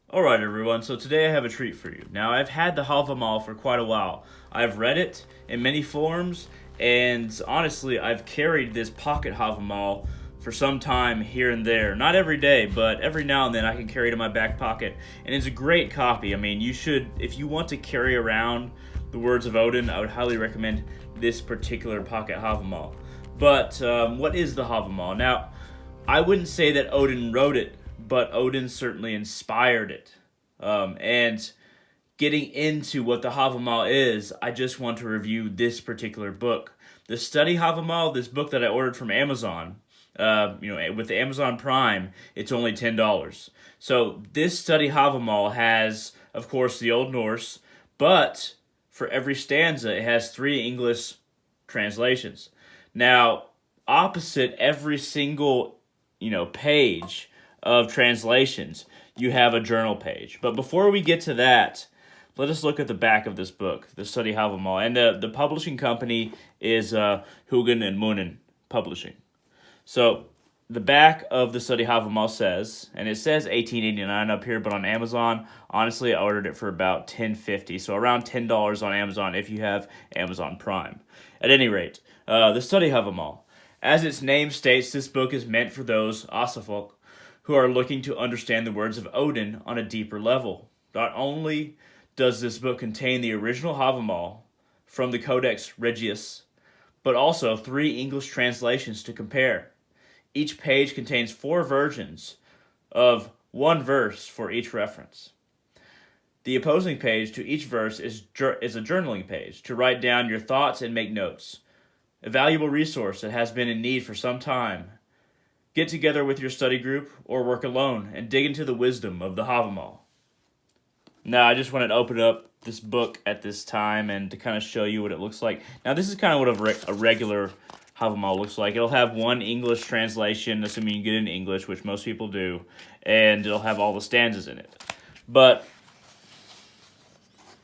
Alright everyone, so today I have a treat for you. Now I've had the Havamal for quite a while. I've read it in many forms, and honestly I've carried this pocket Havamal for some time here and there. Not every day, but every now and then I can carry it in my back pocket. And it's a great copy. I mean, you should, if you want to carry around the words of Odin, I would highly recommend this particular pocket Havamal. But what is the Havamal? Now, I wouldn't say that Odin wrote it, but Odin certainly inspired it. And getting into what the Havamal is, I just want to review this particular book. The Study Havamal, this book that I ordered from Amazon, with the Amazon Prime, it's only $10. So this Study Havamal has, of course, the Old Norse, but for every stanza, it has 3 English translations. Now, opposite every single, page of translations, you have a journal page. But before we get to that, let us look at the back of this book, the Study Havamal. And the publishing company is Hugin and Munin Publishing. So the back of the Study Havamal says, and it says $18.89 up here, but on Amazon, honestly, I ordered it for about $10.50, so around $10 on Amazon if you have Amazon Prime. At any rate, the Study Havamal. As its name states, this book is meant for those Asafok who are looking to understand the words of Odin on a deeper level. Not only does this book contain the original Havamal from the Codex Regius, but also 3 English translations to compare. Each page contains 4 versions of 1 verse for each reference. The opposing page to each verse is a journaling page to write down your thoughts and make notes. A valuable resource that has been in need for some time. Get together with your study group or work alone and dig into the wisdom of the Havamal. Now, I just wanted to open up this book at this time and to kind of show you what it looks like. Now, this is kind of what a regular Havamal looks like. It'll have 1 English translation, assuming you get it in English, which most people do, and it'll have all the stanzas in it. But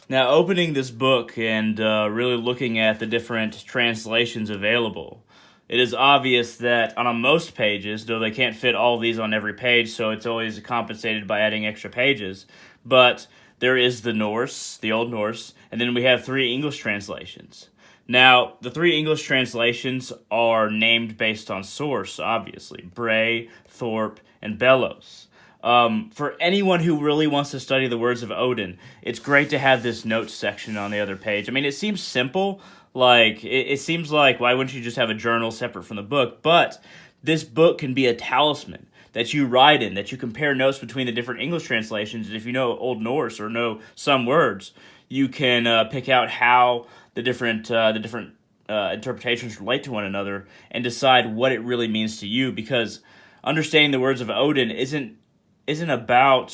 now, opening this book and really looking at the different translations available, it is obvious that on most pages, though they can't fit all of these on every page, so it's always compensated by adding extra pages, but there is the Norse, the Old Norse, and then we have 3 English translations. Now, the 3 English translations are named based on source, obviously. Bray, Thorpe, and Bellows. For anyone who really wants to study the words of Odin, it's great to have this notes section on the other page. I mean, it seems simple. It seems like, why wouldn't you just have a journal separate from the book? But this book can be a talisman that you write in, that you compare notes between the different English translations. And if you know Old Norse or know some words, you can pick out how the different interpretations relate to one another and decide what it really means to you. Because understanding the words of Odin isn't about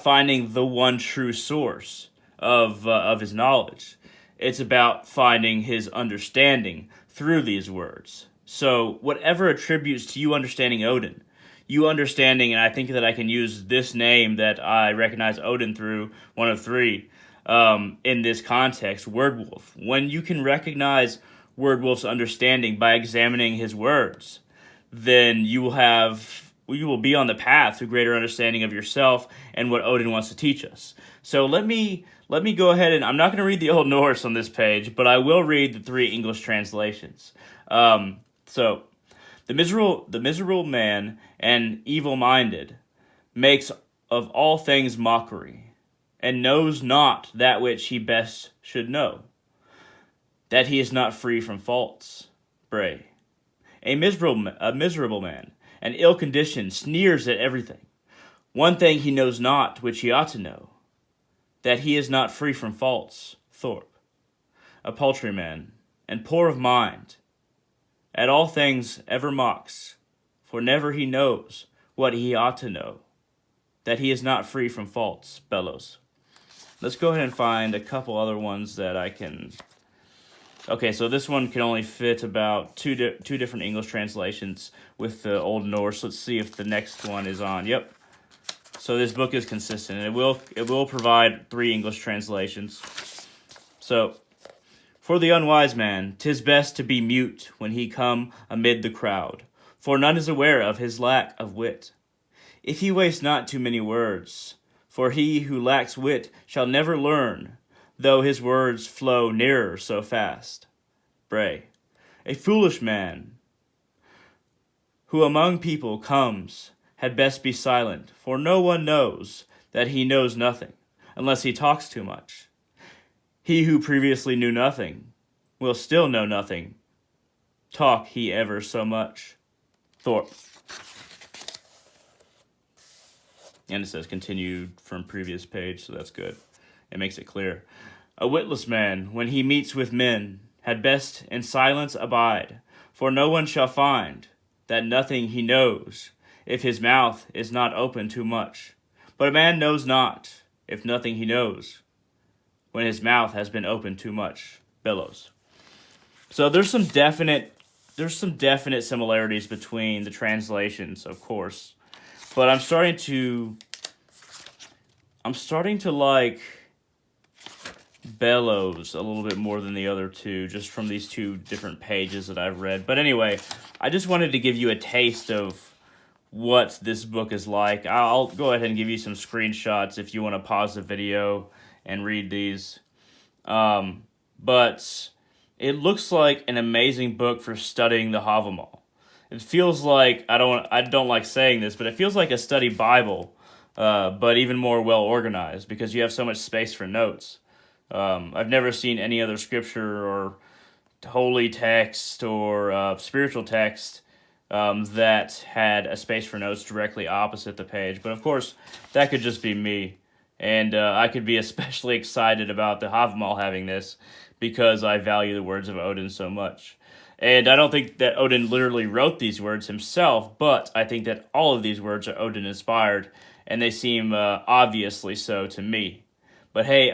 finding the one true source of his knowledge. It's about finding his understanding through these words. So whatever attributes to you understanding Odin, you understanding, and I think that I can use this name that I recognize Odin through, one of 3, in this context, Wordwolf. When you can recognize Wordwolf's understanding by examining his words, then you will be on the path to greater understanding of yourself and what Odin wants to teach us. So let me go ahead, and I'm not going to read the Old Norse on this page, but I will read the 3 English translations. So, the miserable man and evil-minded makes of all things mockery, and knows not that which he best should know, that he is not free from faults. Bray. A miserable man, and ill-conditioned, sneers at everything. One thing he knows not, which he ought to know, that he is not free from faults. Thorpe. A paltry man, and poor of mind, at all things ever mocks, for never he knows what he ought to know, that he is not free from faults. Bellows. Let's go ahead and find a couple other ones that I can... Okay, so this one can only fit about two different English translations with the Old Norse. Let's see if the next one is on. Yep. So this book is consistent, and it will provide 3 English translations. So, for the unwise man, 'tis best to be mute when he come amid the crowd, for none is aware of his lack of wit. if he waste not too many words. For he who lacks wit shall never learn, though his words flow nearer so fast. Bray. A foolish man who among people comes had best be silent, for no one knows that he knows nothing, unless he talks too much. He who previously knew nothing will still know nothing, talk he ever so much. Thorpe. And it says continued from previous page, so that's good. It makes it clear. A witless man, when he meets with men, had best in silence abide, for no one shall find that nothing he knows, if his mouth is not open too much. But a man knows not, if nothing he knows, when his mouth has been opened too much. Bellows. So there's some definite similarities between the translations, of course. But I'm starting to like Bellows a little bit more than the other two, just from these two different pages that I've read. But anyway, I just wanted to give you a taste of what this book is like. I'll go ahead and give you some screenshots if you want to pause the video and read these. But it looks like an amazing book for studying the Havamal. It feels like, I don't like saying this, but it feels like a study Bible, but even more well organized because you have so much space for notes. I've never seen any other scripture or holy text or spiritual text that had a space for notes directly opposite the page. But of course, that could just be me. And I could be especially excited about the Havamal having this because I value the words of Odin so much. And I don't think that Odin literally wrote these words himself, but I think that all of these words are Odin-inspired, and they seem obviously so to me. But hey,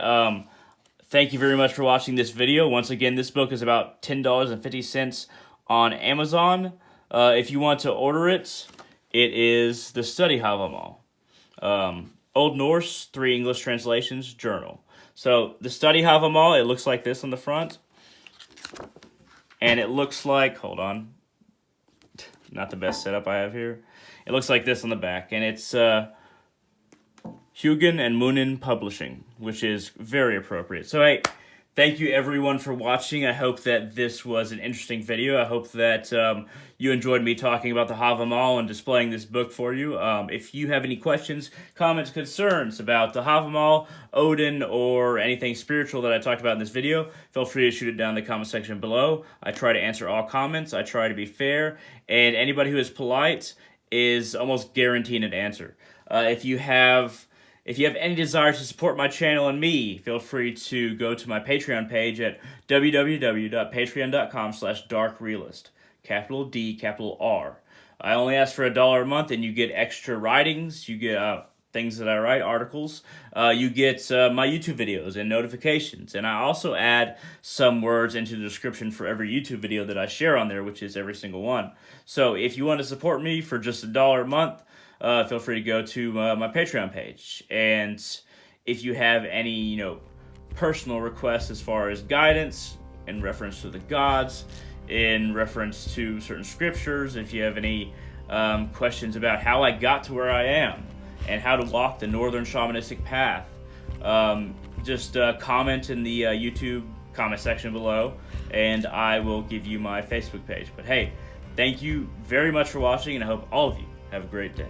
thank you very much for watching this video. Once again, this book is about $10.50 on Amazon. If you want to order it, it is the Study Havamal. Old Norse, 3 English translations, journal. So the Study Havamal, it looks like this on the front. And it looks like, hold on, not the best setup I have here. It looks like this on the back, and it's Hugin and Munin Publishing, which is very appropriate. So hey, thank you everyone for watching. I hope that this was an interesting video. I hope that you enjoyed me talking about the Havamal and displaying this book for you. If you have any questions, comments, concerns about the Havamal, Odin, or anything spiritual that I talked about in this video, feel free to shoot it down in the comment section below. I try to answer all comments. I try to be fair, and anybody who is polite is almost guaranteed an answer. If you have any desire to support my channel and me, feel free to go to my Patreon page at www.patreon.com/darkrealist. Capital D, capital R. I only ask for $1 a month, and you get extra writings. You get things that I write, articles. You get my YouTube videos and notifications. And I also add some words into the description for every YouTube video that I share on there, which is every single one. So if you want to support me for just $1 a month, feel free to go to my Patreon page. And if you have any, personal requests as far as guidance in reference to the gods, in reference to certain scriptures, if you have any questions about how I got to where I am and how to walk the northern shamanistic path, just comment in the YouTube comment section below, and I will give you my Facebook page. But hey, thank you very much for watching, and I hope all of you have a great day.